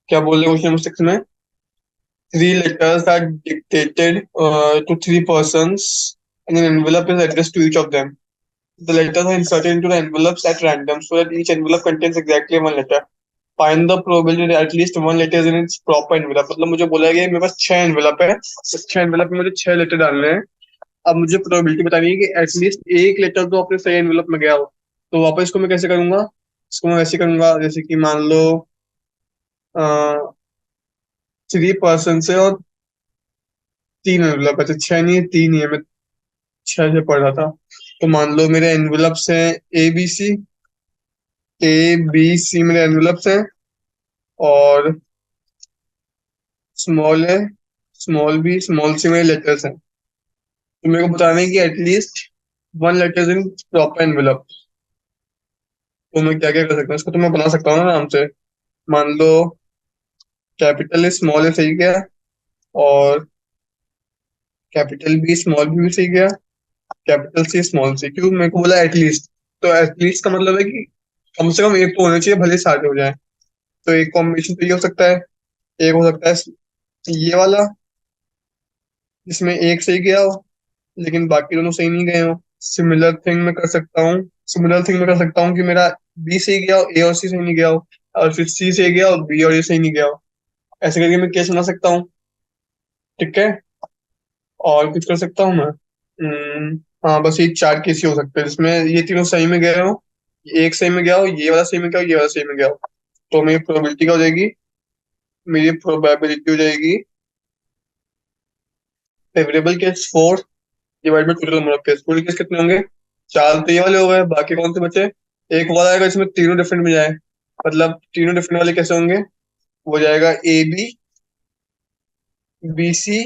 क्या बोल रहे हैं क्वेश्चन नंबर 6 में? Three letters are dictated to three persons and an envelope is addressed to each of them. The letters are inserted into the envelopes at random so that each envelope contains exactly one letter. Find the probability that at least one letter is in its proper envelope। मतलब मुझे बोला गया है मेरे पास 6 envelope है, तो 6 envelope में मुझे 6 लेटर डालने हैं। अब मुझे प्रोबेबिलिटी बतानी है कि एटलीस्ट एक लेटर तो अपने सही एनवेलप में गया हो। तो वापस इसको मैं कैसे करूंगा? इसको मैं वैसे करूंगा जैसे कि मान लो 3 पर्सन से और 3 एनवेलप है, तो 6 नहीं है, 3 ही है। मैं 6 से पढ़ रहा था। तो मान लो मेरे एनवेलप्स हैं A B C. A B C मेरे एनवेलप्स हैं, और स्मॉल है, स्मॉल बी स्मॉल सी मेरे लेटर्स हैं। तो मेरे को बताना है कि at least one letter in proper envelope. तो मैं क्या क्या कर सकता हूँ? इसको तो मैं बना सकता हूँ ना आराम से। मान लो कैपिटल स्मॉल है सही गया, और कैपिटल बी स्मॉल भी सही गया, कैपिटल सी स्मॉल सी। क्यों मेरे को बोला एटलीस्ट? तो एटलीस्ट का मतलब है कि कम से कम एक तो होना चाहिए, भले सारे हो जाए। तो एक कॉम्बिनेशन तो ये हो सकता है, एक हो सकता है ये वाला, जिसमें एक सही गया हो लेकिन बाकी दोनों सही नहीं गए हो। सिमिलर थिंग मैं कर सकता हूँ, सिमिलर थिंग मैं कर सकता हूँ कि मेरा बी सही गया हो, ए और सी सही नहीं गया हो, और फिर सी सही गया हो, बी और ए सही नहीं गया हो। ऐसे करके मैं केस बना सकता हूँ। ठीक है। और कुछ कर सकता हूँ मैं? हाँ, बस ये 4 केस ही हो सकते हैं जिसमें ये तीनों सही में गए हो, एक सही में गया हो, ये वाला सही में गया हो, ये वाला सही में गया हो। तो मेरी प्रोबेबिलिटी क्या हो जाएगी? मेरी प्रोबेबिलिटी हो जाएगी favourable case 4 divide by total number of case. Total case कितने होंगे? 4 तो ये वाले हो गए, बाकी कौन से बचे? एक वाला आएगा इसमें तीनों डिफरेंट में जाए, मतलब तीनों डिफरेंट वाले कैसे होंगे? वो जाएगा ए B, B C,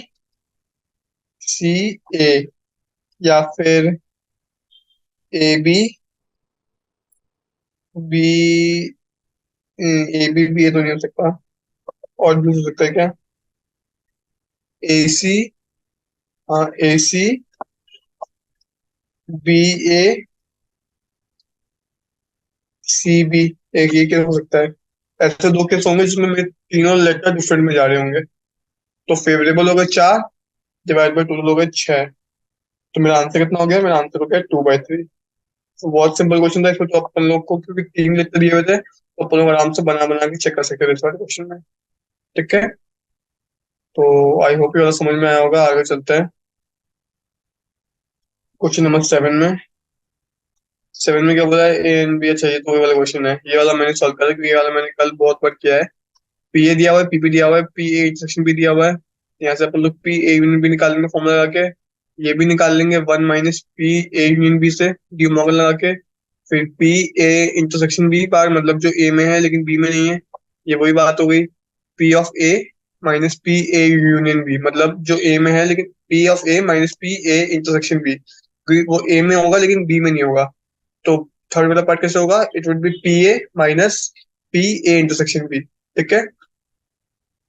C A, या फिर A B, B, A B B A तो नहीं हो सकता। और भी हो सकता है क्या? ए सी, हाँ ए सी, बी ए, सी बी, एक ये क्या हो सकता है? ऐसे दो केस होंगे जिसमें मेरे तीनों लेटर डिफरेंट में जा रहे होंगे। तो फेवरेबल हो गए 4 डिवाइड बाई टोटल हो गए 6। तो मेरा आंसर कितना हो गया? मेरा आंसर हो गया 2/3। तो बहुत सिंपल क्वेश्चन था इसमें, तो अपन लोग को क्योंकि 3 लेक्चर दिए हुए थे तो अपन लोग आराम से बना बना के चेक कर सकते थे इस वाले क्वेश्चन में। ठीक है, तो आई होप ये वाला समझ में आया होगा। आगे चलते हैं क्वेश्चन नंबर 7 में। 7 में क्या बोला है, ए एंड बी। अच्छा, ये तो वही वाला क्वेश्चन है, ये वाला मैंने सॉल्व करा क्योंकि ये वाला मैंने कल बहुत बार किया है। पी ए दिया हुआ है, पी दिया हुआ है, पी ए इंटरसेक्शन भी दिया हुआ है। यहाँ से अपन लोग पी ए यूनियन बी निकालेंगे फॉर्मूला लगा के। ये भी निकाल लेंगे 1 - पी ए यूनियन बी से डी मॉर्गन लगा के। फिर P A intersection B bar, मतलब जो ए में है लेकिन बी में नहीं है, ये वही बात हो गई। P of A minus P A union B, मतलब जो ए में है लेकिन P of A minus P A intersection B, वो ए में होगा लेकिन बी में नहीं होगा। तो थर्ड वाला पार्ट कैसे होगा, it would be P A minus P A intersection B. ठीक है,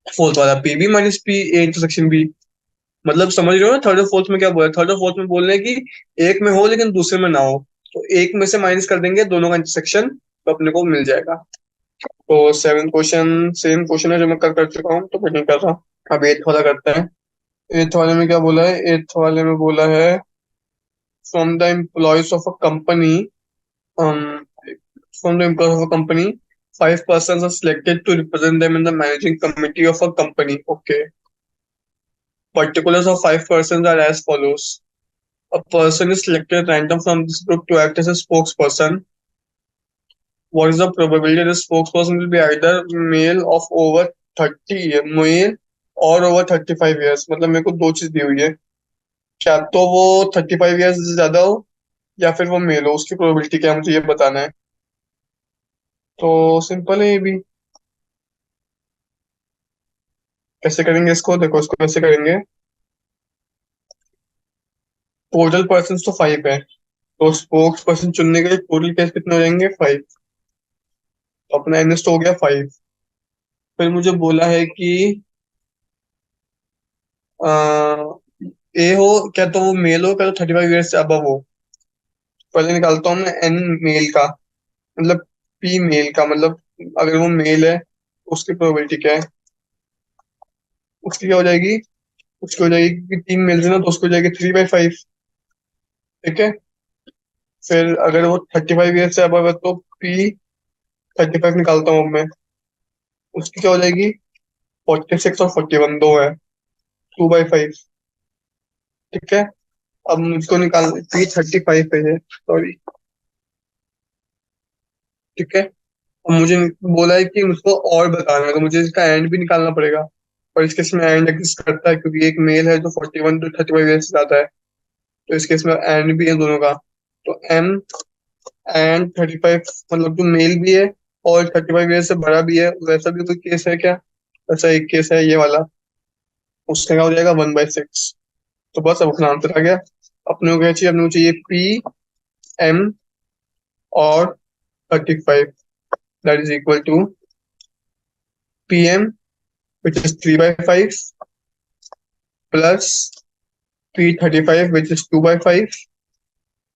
फोर्थ वाला P B minus P A intersection B. मतलब समझ रहे हो ना, थर्ड और फोर्थ में क्या बोला, थर्ड और फोर्थ में बोल रहे हैं कि एक में हो लेकिन दूसरे में ना हो, तो एक में से माइनस कर देंगे दोनों का इंटरसेक्शन, तो अपने को मिल जाएगा। तो 7 क्वेश्चन सेम क्वेश्चन है जो मैं कर चुका हूँ, तो मैं नहीं कर रहा। अब एथ वाला करते हैं। एथ वाले में क्या बोला है, एथ वाले में बोला है from the employees of a company, um, from the employees of a company, 5 persons are selected to represent them in the managing committee of a company. Okay. Particulars of 5 persons are as follows. A person is selected at random from this group to act as a spokesperson. What is the probability this spokesperson will be either male of over 30 years, male और over 35 years? मतलब मेरे को दो चीज दी हुई है, क्या तो वो 35 years से ज्यादा हो या फिर वो मेल हो, उसकी प्रोबेबिलिटी क्या है मुझे ये बताना है। तो सिंपल है ये भी। कैसे करेंगे इसको, देखो इसको कैसे करेंगे। टोटल पर्सन तो 5 है, तो स्पोक्स पर्सन चुनने के लिए टोटल केस कितने हो जाएंगे, 5। तो अपना एनएस तो हो गया 5। फिर मुझे बोला है कि ए हो, क्या तो वो मेल हो, क्या तो 35 ईयर्स से अबव हो। पहले निकालता हूँ मैं एन मेल का, मतलब पी मेल का, मतलब अगर वो मेल है उसकी प्रोबेबिलिटी क्या है, उसकी क्या हो जाएगी, उसकी हो जाएगी कि 3 मेल है ना, तो उसकी हो जाएगी 3/5। ठीक है, फिर अगर वो 35 ईयर्स से अबव है तो पी 35 निकालता हूँ अब मैं, उसकी क्या हो जाएगी, 46 और 41 दो है, 2/5। ठीक है, अब मुझको निकाल, पी 35 पे है, सॉरी। ठीक है, अब मुझे बोला है कि मुझको और बताना है, तो मुझे इसका एंड भी निकालना पड़ेगा। और इस केस में एंड एग्जिस्ट करता है क्योंकि एक मेल है जो 41 to 35 ईयर से ज्यादा है, तो इस केस में एंड भी है दोनों का। तो एम एंड 35, मतलब जो मेल भी है और 35 ईयर से बड़ा भी है, वैसा भी कोई केस है क्या, ऐसा एक केस है ये वाला, उसका क्या हो जाएगा 1/6। तो बस अब अपना आंसर आ गया। अपने को क्या चाहिए, अपने को चाहिए पी एम और 35, that is equal to P M which is 3/5 plus P35 which is 2/5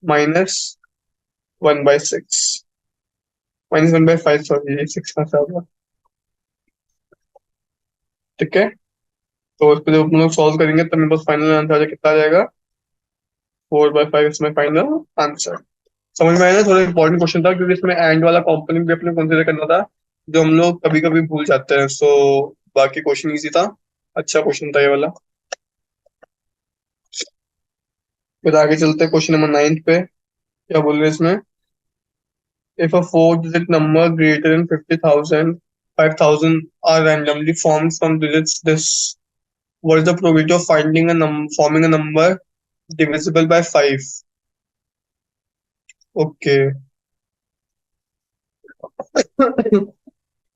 minus 1/6, -1/5, sorry 6 का सा होगा। ठीक है, तो इसको जब हम लोग सॉल्व करेंगे तब मेरे पास फाइनल आंसर आ जाए, कितना आ जाएगा, 4/5 इसमें फाइनल आंसर। समझ में आया ना, थोड़ा इंपॉर्टेंट क्वेश्चन था क्योंकि इसमें एंड वाला कॉम्पोनेंट भी अपने कंसिडर करना था, जो हम लोग कभी कभी भूल जाते हैं। सो बाकी क्वेश्चन इजी था, अच्छा क्वेश्चन था ये वाला। फिर आगे चलते हैं क्वेश्चन नंबर 9 पे। क्या बोल रहे हैं इसमें, if a four-digit number greater than 50,000, 5,000 are randomly formed from digits this, what is the probability of finding a forming a number divisible by 5? Okay.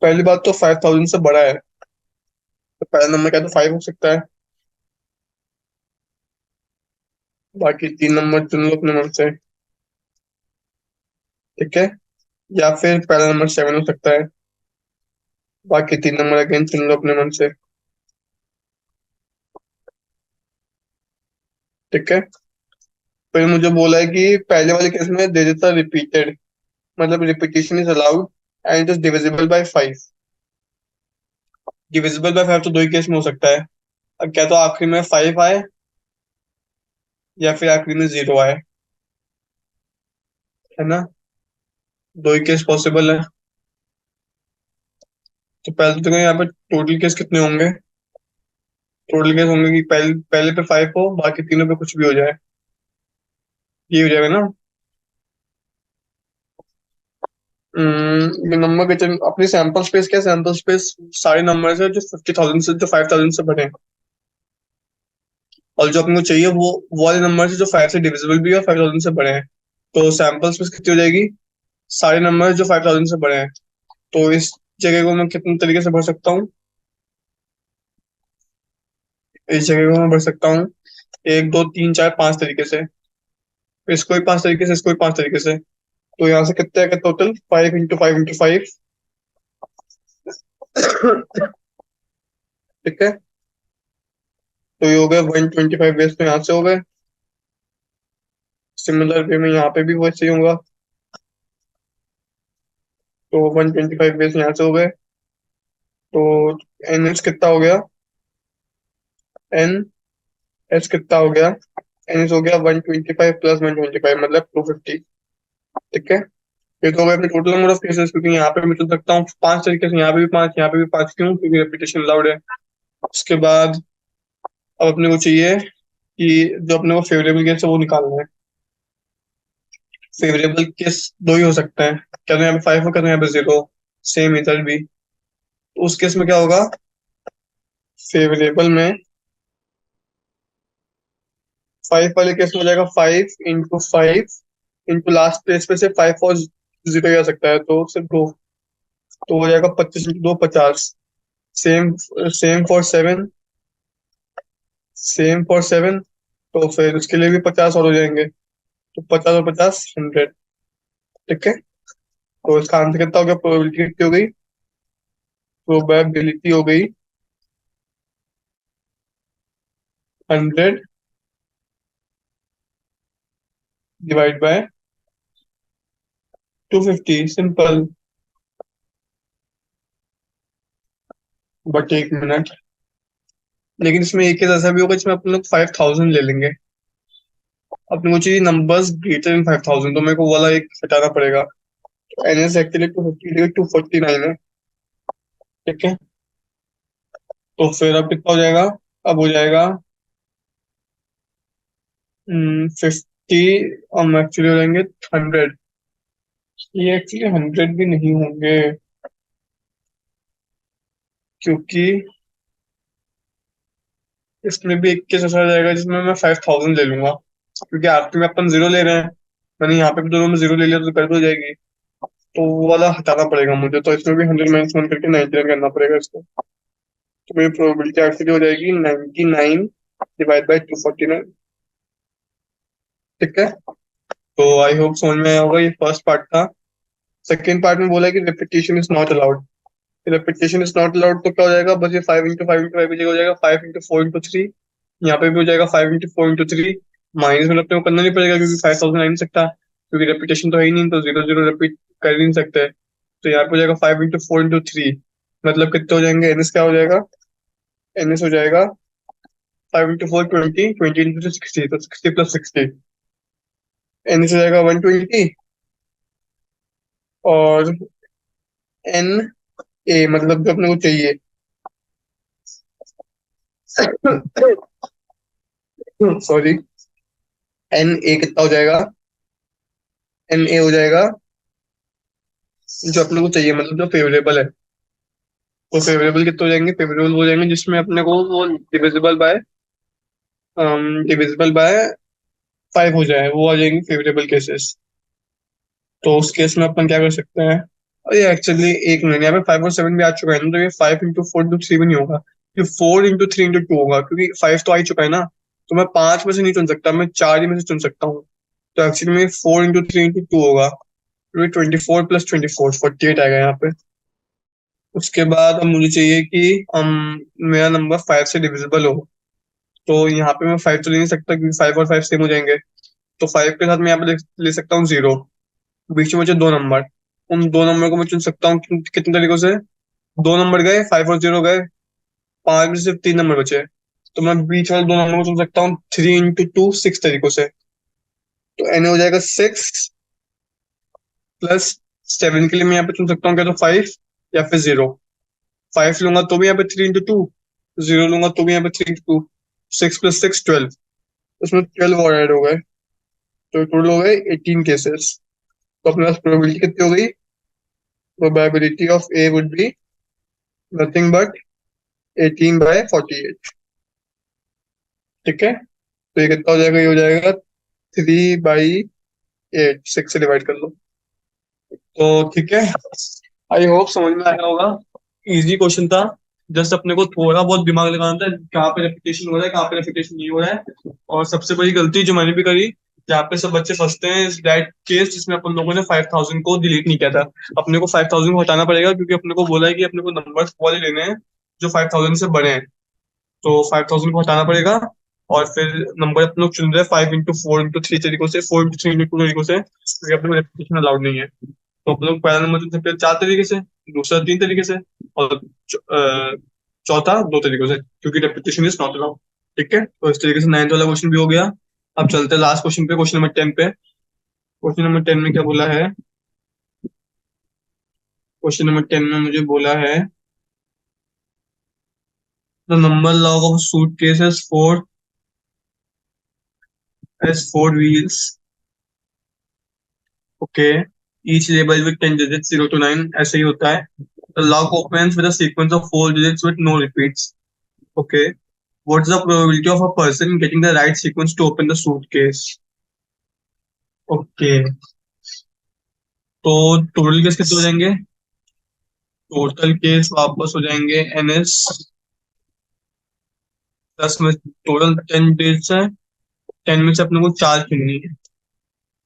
पहली बात तो 5,000 से बड़ा है, तो पहला नंबर क्या, तो 5 हो सकता है। बाकी 3 नंबर चुन लो अपने मन से। ठीक है, या फिर पहला नंबर 7 हो सकता है। बाकी 3 नंबर अगेन चुन लो अपने मन से। ठीक है, फिर मुझे बोला है कि पहले वाले केस में दे देता रिपीटेड, मतलब repetition is allowed and it is divisible by 5। Divisible by 5 तो दो ही केस में हो सकता है, अब क्या तो आखिरी में 5 आए या फिर आखिरी में 0 आए। है ना? दो ही केस पॉसिबल है। तो पहले तो देखो यहाँ पे टोटल केस कितने होंगे। टोटल केस होंगे कि पहले पहले पे 5 हो, बाकी तीनों पे कुछ भी हो जाए। ये हो जाएगा ना। ये नंबर के अपनी सैंपल स्पेस क्या, सैंपल स्पेस सारे नंबर है जो 50,000 से जो 5,000 से बने हैं। और जो अपने को चाहिए वो वाले नंबर है जो 5 से डिविजिबल भी है और 5,000 से बड़े हैं। तो सैंपल स्पेस कितनी हो जाएगी? सारे नंबर जो 5,000 से बड़े हैं। तो इस जगह को मैं कितने तरीके से भर सकता हूँ? इस जगह को मैं भर सकता हूँ एक दो तीन चार पांच तरीके से। इसको भी पांच तरीके से, इसको भी पांच तरीके से। तो यहाँ से कितने आएगा टोटल? 5 × 5 × 5। ठीक है। तो ये हो गए 125 वेज, तो यहाँ से हो गए। सिमिलर वे में यहाँ पे भी वैसे ही होगा। तो 125 वेज यहाँ से हो गए। तो एन एच कितना हो गया? एन एच कितना हो गया? एन एच हो गया 125 प्लस 125 मतलब 250। ठीक है। ये तो हो गया अपने टोटल नंबर ऑफ केसेस, क्योंकि यहाँ पे मैं चुन सकता हूँ पांच तरीके से, यहाँ पे भी पांच, यहाँ पे भी पांच, क्यों? क्योंकि रेपिटेशन अलाउड है। उसके बाद अब अपने को चाहिए कि जो अपने को फेवरेबल केस है वो निकालना है। फेवरेबल केस दो ही हो सकते हैं, क्या तो यहाँ पे 5 हो, क्या तो यहाँ पे 0। सेम इधर भी। तो उस केस में क्या होगा? फेवरेबल में 5 वाले केस में हो जाएगा 5 × 5 इंटू लास्ट प्लेस पे से 5 और 0 ही आ सकता है, तो सिर्फ दो। तो हो जाएगा 25 × 2 50। Same same for 7। Same for 7। तो फिर उसके लिए भी 50 और हो जाएंगे। तो 50 और 50 100। ठीक है। तो इसका आंसर कितना हो गया? प्रोबेबिलिटी कितनी हो गई? प्रोबेबिलिटी हो गई 100/250। सिंपल। बट एक मिनट, लेकिन इसमें एक केस ऐसा भी होगा जिसमें अपन लोग 5,000 ले लेंगे। अपने को चाहिए नंबर्स ग्रेटर देन 5,000, तो मेरे को वाला एक हटाना पड़ेगा। एन एस एक्चुअली 250 249 है। ठीक है। तो फिर अब कितना हो जाएगा? अब हो जाएगा 50। हम एक्चुअली हो जाएंगे 100। ये एक्चुअली 100 भी नहीं होंगे, क्योंकि इसमें भी एक केस ऐसा आ जाएगा जिसमें मैं 5,000 ले लूंगा, क्योंकि आखिर में अपन 0 ले रहे हैं। मैंने यहाँ पे भी दोनों में 0 ले लिया तो गड़बड़ हो जाएगी। तो वो वाला हटाना पड़ेगा मुझे, तो इसमें भी 100 - 1 करके 99 करना पड़ेगा इसको। तो मेरी प्रोबेबिलिटी एक्चुअली हो जाएगी 99/249। ठीक है। तो आई होप समझ में आया होगा, ये फर्स्ट पार्ट था। सेकेंड पार्ट में बोला है कि repetition is not allowed. Repetition is not allowed तो क्या हो जाएगा? बस ये 5 × 5 × 5 की जगह हो जाएगा 5 × 4 × 3। यहाँ पे भी हो जाएगा 5 × 4 × 3। माइनस में अपने को करना नहीं पड़ेगा, क्योंकि 5,000 आ नहीं सकता, क्योंकि रेपिटेशन तो है ही नहीं, तो 0 0 रिपीट कर ही नहीं सकते। तो यहाँ पे हो जाएगा 5 × 4 × 3। मतलब कितने हो जाएंगे? एनएस क्या हो जाएगा? एनएस हो जाएगा 5 × 4 20, 20 × 60, तो 60 + 60। एनएस हो जाएगा 120। और एन ए मतलब जो अपने को चाहिए सॉरी, एन ए कितना हो जाएगा? एन ए हो जाएगा जो अपने को चाहिए, मतलब जो फेवरेबल है। तो फेवरेबल कितने हो जाएंगे? फेवरेबल हो जाएंगे जिसमें अपने को वो डिविजिबल बाय 5 हो जाए, वो आ जाएंगे फेवरेबल केसेस। तो उस केस में अपन क्या कर सकते हैं? और ये एक्चुअली एक मिनट, यहाँ पे 5 और 7 भी आ चुका है ना, तो ये 5 × 4 × 3 भी नहीं होगा। ये 4 × 3 × 2 होगा, क्योंकि 5 तो आ ही चुका है ना। तो मैं पांच में से नहीं चुन सकता, मैं चार ही में से चुन सकता हूँ। तो एक्चुअली में 4 × 3 × 2 होगा। 24 + 24 48 आएगा यहाँ पे। उसके बाद अब मुझे चाहिए कि हम मेरा नंबर 5 से डिविजिबल हो। तो यहाँ पे मैं 5 तो ले नहीं सकता, क्योंकि 5 और 5 सेम हो जाएंगे। तो 5 के साथ मैं यहाँ पे ले सकता हूँ 0। बीच में मुझे दो नंबर, उन दो नंबर को मैं चुन सकता हूँ कितने तरीकों से? दो नंबर गए, 5 और 0 गए, पांच में से सिर्फ तीन नंबर बचे। तो मैं बीच वाले दो नंबर को चुन सकता हूँ 3 × 2 6 तरीकों से। तो एन हो जाएगा 6। प्लस 7 के लिए मैं यहाँ पे चुन सकता हूँ क्या, तो 5 या फिर 0। 5 लूंगा तो भी यहाँ पे 3 into 2, 0 लूंगा तो भी यहाँ पे 3 into 2, 6 + 6 12, उसमें 12 और ऐड हो गए, तो टोटल हो गए 18 केसेस। तो अपने पास प्रोबेबिलिटी कितनी हो गई, probability of A would be nothing but 18/48। ठीक है, तो ये कितना हो जाएगा, ये हो जाएगा 3/8, 6 से डिवाइड कर लो। तो ठीक है, आई होप समझ में आया होगा। इजी क्वेश्चन था, जस्ट अपने को थोड़ा बहुत दिमाग लगाना था कहाँ पे रेपिटेशन हो रहा है, कहाँ पे रेपिटेशन नहीं हो रहा है। और सबसे बड़ी गलती जो मैंने भी करी, जहाँ पे सब बच्चे फंसते हैं, इस दैट केस जिसमें अपन लोगों ने 5000 को डिलीट नहीं किया था। अपने को 5000 को हटाना पड़ेगा, क्योंकि अपने को बोला है कि अपने को नंबर्स वाले लेने हैं जो 5000 से बड़े हैं। तो 5000 को हटाना पड़ेगा, और फिर नंबर अपन लोग चुन रहे हैं 5 into 4 into 3 तरीकों से, 4 into 3 into 2 तरीकों से, क्योंकि अपने को रेपिटेशन अलाउड नहीं है। तो अपन लोग पहला नंबर चुन सकते हैं 4 तरीके से, दूसरा 3 तरीके से, और चौथा 2 तरीकों से, क्योंकि रेपिटेशन इज नॉट अलाउड। ठीक है, तो इस तरीके से 9th वाला क्वेश्चन भी हो गया। अब चलते हैं लास्ट क्वेश्चन पे, क्वेश्चन नंबर 10 पे। क्वेश्चन नंबर 10 में क्या बोला है, क्वेश्चन नंबर 10 में मुझे बोला है the number log of suitcase has four wheels. Okay, each label with 10 digits 0 to 9, ऐसे ही होता है। The lock opens with a sequence of 4 digits with no repeats. Okay, what's the probability of a person getting the right sequence to open the suitcase? Okay, तो total case कितने हो जाएंगे, total case वापस हो जाएंगे NS, 10 में total 10 digits है, 10 में से अपने को 4 चुननी है।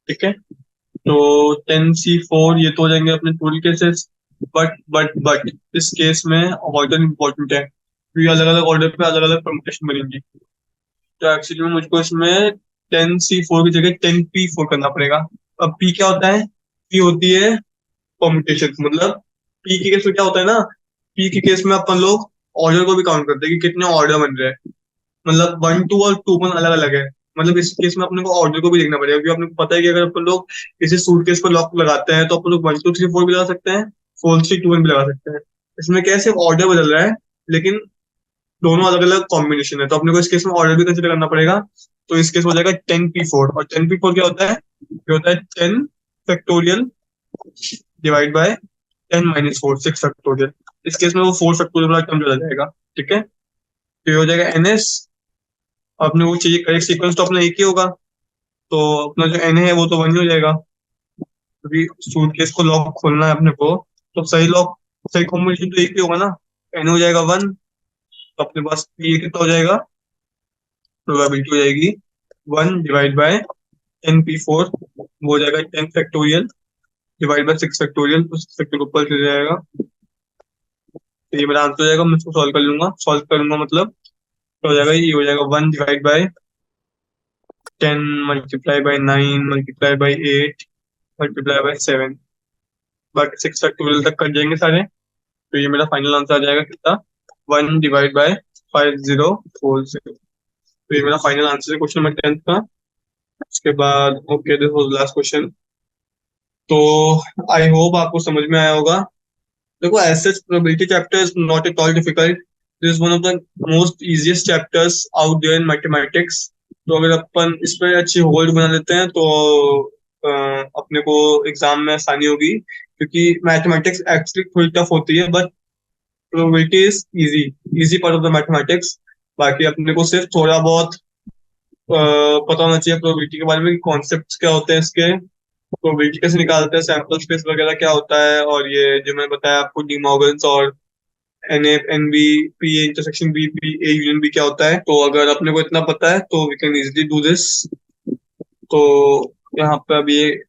ठीक है, तो 10C4 ये तो हो जाएंगे अपने टोटल केसेस। बट इस केस में ऑर्डर इंपॉर्टेंट है, क्योंकि अलग अलग ऑर्डर पे अलग अलग परमुटेशन बनेंगी। तो एक्चुअली में मुझको इसमें 10C4 की जगह 10P4 करना पड़ेगा। अब P क्या होता है, P होती है परमुटेशन, मतलब P के केस में क्या होता है ना, P के केस में अपन लोग ऑर्डर को भी काउंट करते हैं कि कितने ऑर्डर बन रहे हैं, मतलब 1 2 और 2 1 अलग अलग है। मतलब इस केस में अपने को ऑर्डर को भी देखना पड़ेगा, क्योंकि अपने को पता है कि अगर अपन लोग किसी सूटकेस पर लॉक लगाते हैं तो अपन लोग 1 2 3 4 भी लगा सकते हैं, 4 3 2 1 भी लगा सकते हैं। इसमें क्या है, सिर्फ ऑर्डर बदल रहा है, लेकिन दोनों अलग अलग कॉम्बिनेशन है, तो अपने को इस केस में ऑर्डर भी कंसिडर करना पड़ेगा। तो इस केस में हो जाएगा 10P4, और 10P4 क्या होता है, ये होता है 10 फैक्टोरियल डिवाइड बाय 10 - 4, 6 फैक्टोरियल। इस केस में वो 4 फैक्टोरियल वाला टर्म चला जाएगा। ठीक है, तो ये हो जाएगा NS। अपने को चाहिए करेक्ट सीक्वेंस, तो अपना एक ही होगा, तो अपना जो N है वो तो 1 ही हो जाएगा, क्योंकि सूटकेस को लॉक खोलना है अपने को, तो सही लॉक, सही कॉम्बिनेशन तो एक ही होगा ना। N हो जाएगा 1, तो अपने पास P कितना हो जाएगा, प्रोबेबिलिटी हो जाएगी 1/10P4, वो हो जाएगा 10 फैक्टोरियल डिवाइड बाय 6 फैक्टोरियल, तो 6 फैक्टोरियल ऊपर चले जाएगा। तो ये मेरा आंसर हो जाएगा, मैं इसको सॉल्व करूंगा मतलब, तो हो जाएगा, ये हो जाएगा 1/10 × 9 × 8 × 7, बाकी 6 फैक्टोरियल तक कर जाएंगे सारे। तो ये मेरा फाइनल आंसर आ जाएगा कितना, 1/5040। तो ये मेरा फाइनल आंसर है क्वेश्चन नंबर 10 का। उसके बाद okay, this was last question. तो आई होप आपको समझ में आया होगा। देखो, as such probability chapter is not at all difficult, this is one of the most easiest chapters out there in mathematics. तो अगर अपन इस पर अच्छी होल्ड बना लेते हैं तो अपने को एग्जाम में आसानी होगी, क्योंकि मैथमेटिक्स एक्चुअली थोड़ी टफ होती है, but probability is easy, easy part of the mathematics. बाकी अपने को सिर्फ थोड़ा बहुत पता होना चाहिए प्रोबेबिलिटी के बारे में, कॉन्सेप्ट्स क्या होते हैं इसके, प्रोबेबिलिटी कैसे निकालते हैं, सैंपल स्पेस वगैरह क्या होता है, और ये जो मैं बताया आपको डी मॉर्गन्स और NA NB PA intersection B P A union B क्या होता है। तो अगर अपने को इतना पता है तो we can easily do this. तो यहाँ पे अभी ये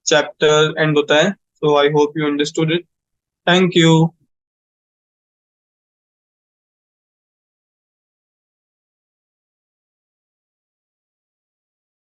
चैप्टर एंड होता है। तो I hope you understood it. Thank you.